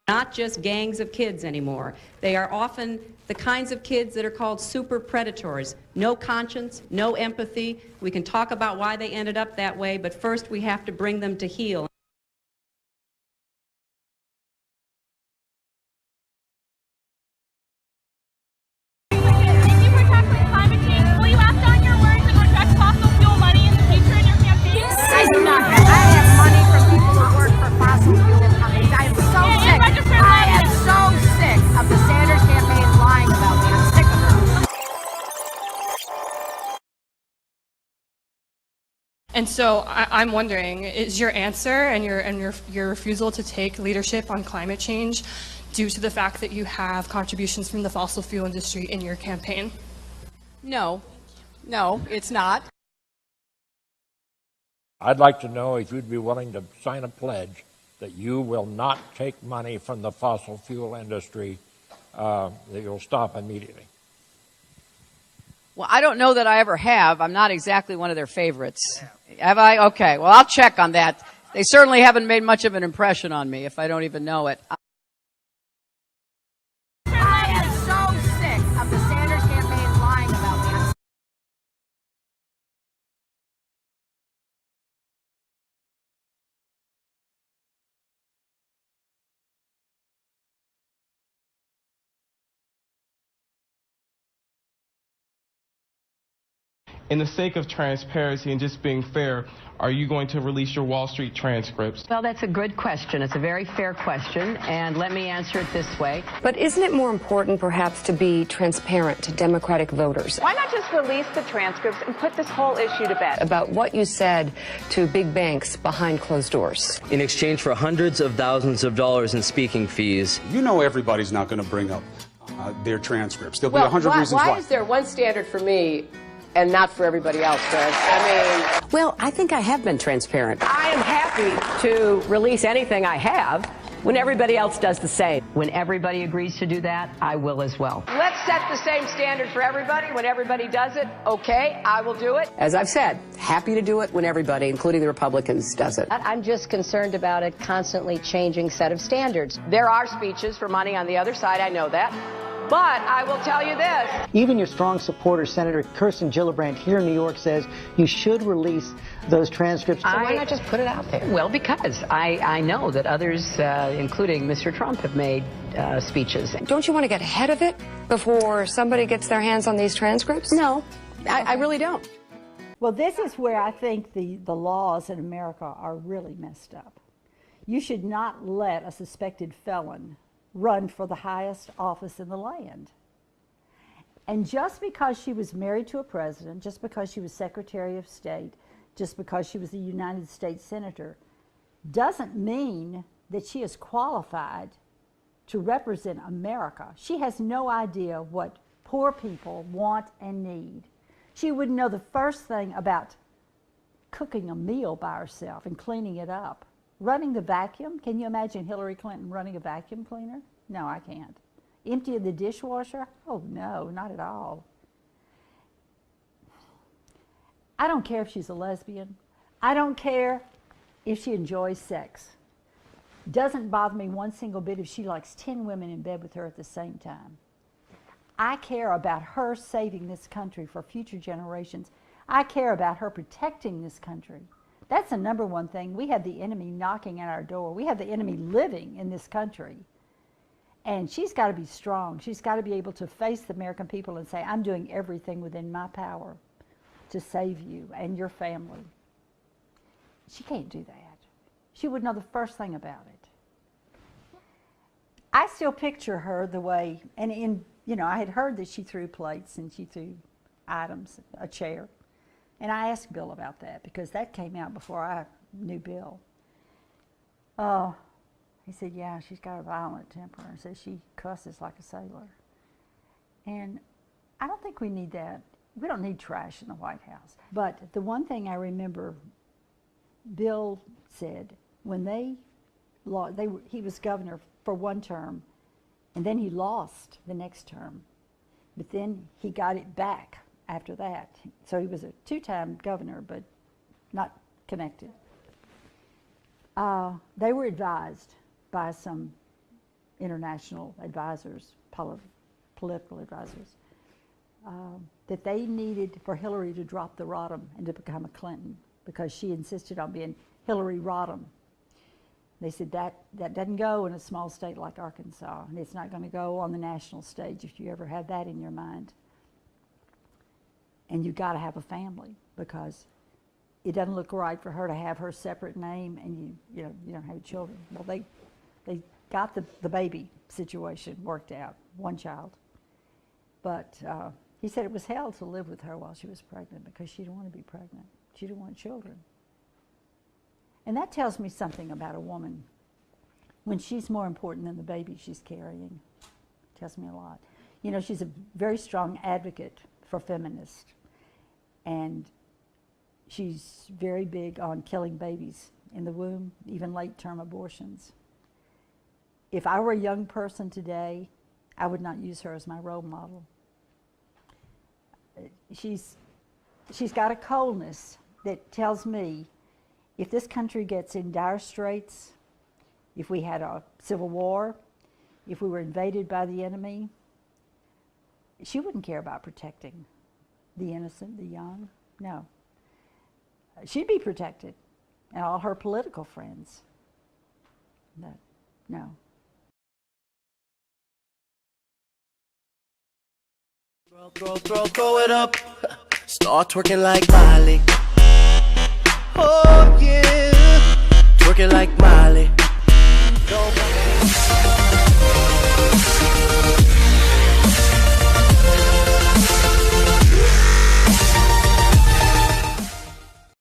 Not just gangs of kids anymore. They are often the kinds of kids that are called super predators. No conscience, no empathy. We can talk about why they ended up that way, but first we have to bring them to heel. And so I'm wondering, is your answer and your refusal to take leadership on climate change due to the fact that you have contributions from the fossil fuel industry in your campaign? No, it's not. I'd like to know if you'd be willing to sign a pledge that you will not take money from the fossil fuel industry, that you'll stop immediately. Well, I don't know that I ever have. I'm not exactly one of their favorites. Have I? Okay, well, I'll check on that. They certainly haven't made much of an impression on me if I don't even know it. I am so sick of the Sanders campaign lying about me. In the sake of transparency and just being fair, are you going to release your Wall Street transcripts? Well, that's a good question. It's a very fair question, and let me answer it this way. But isn't it more important, perhaps, to be transparent to Democratic voters? Why not just release the transcripts and put this whole issue to bed? About what you said to big banks behind closed doors. In exchange for hundreds of thousands of dollars in speaking fees. You know everybody's not going to bring up their transcripts. There'll be 100 reasons why. Why is there one standard for me and not for everybody else, Chris? I mean... Well, I think I have been transparent. I am happy to release anything I have when everybody else does the same. When everybody agrees to do that, I will as well. Let's set the same standard for everybody. When everybody does it, okay, I will do it. As I've said, happy to do it when everybody, including the Republicans, does it. I'm just concerned about a constantly changing set of standards. There are speeches for money on the other side, I know that. But I will tell you this. Even your strong supporter, Senator Kirsten Gillibrand here in New York, says you should release those transcripts. So why not just put it out there? Well, because I know that others, including Mr. Trump, have made speeches. Don't you want to get ahead of it before somebody gets their hands on these transcripts? No, I really don't. Well, this is where I think the laws in America are really messed up. You should not let a suspected felon run for the highest office in the land. And just because she was married to a president, just because she was Secretary of State, just because she was a United States Senator, doesn't mean that she is qualified to represent America. She has no idea what poor people want and need. She wouldn't know the first thing about cooking a meal by herself and cleaning it up. Running the vacuum, can you imagine Hillary Clinton running a vacuum cleaner? No, I can't. Emptying the dishwasher? Oh no, not at all. I don't care if she's a lesbian. I don't care if she enjoys sex. Doesn't bother me one single bit if she likes 10 women in bed with her at the same time. I care about her saving this country for future generations. I care about her protecting this country. That's the number one thing. We have the enemy knocking at our door. We have the enemy living in this country. And she's got to be strong. She's got to be able to face the American people and say, I'm doing everything within my power to save you and your family. She can't do that. She would know the first thing about it. I still picture her the way, and I had heard that she threw plates and she threw items, a chair. And I asked Bill about that because that came out before I knew Bill. He said, yeah, she's got a violent temper and says she cusses like a sailor. And I don't think we need that. We don't need trash in the White House. But the one thing I remember Bill said when he was governor for one term, and then he lost the next term. But then he got it back after that. So he was a two-time governor, but not connected. They were advised by some international advisors, political advisors, that they needed for Hillary to drop the Rodham and to become a Clinton because she insisted on being Hillary Rodham. They said that doesn't go in a small state like Arkansas, and it's not going to go on the national stage if you ever have that in your mind. And you got to have a family because it doesn't look right for her to have her separate name and you don't have children. Well, they got the baby situation worked out, one child, but he said it was hell to live with her while she was pregnant because she didn't want to be pregnant. She didn't want children. And that tells me something about a woman when she's more important than the baby she's carrying. It tells me a lot. You know, she's a very strong advocate for feminists, and she's very big on killing babies in the womb, even late-term abortions. If I were a young person today, I would not use her as my role model. She's got a coldness that tells me if this country gets in dire straits, if we had a civil war, if we were invaded by the enemy, she wouldn't care about protecting the innocent, the young. No. She'd be protected, and all her political friends. But no. Throw it up. Start twerking like Miley. Oh yeah, twerking like Miley.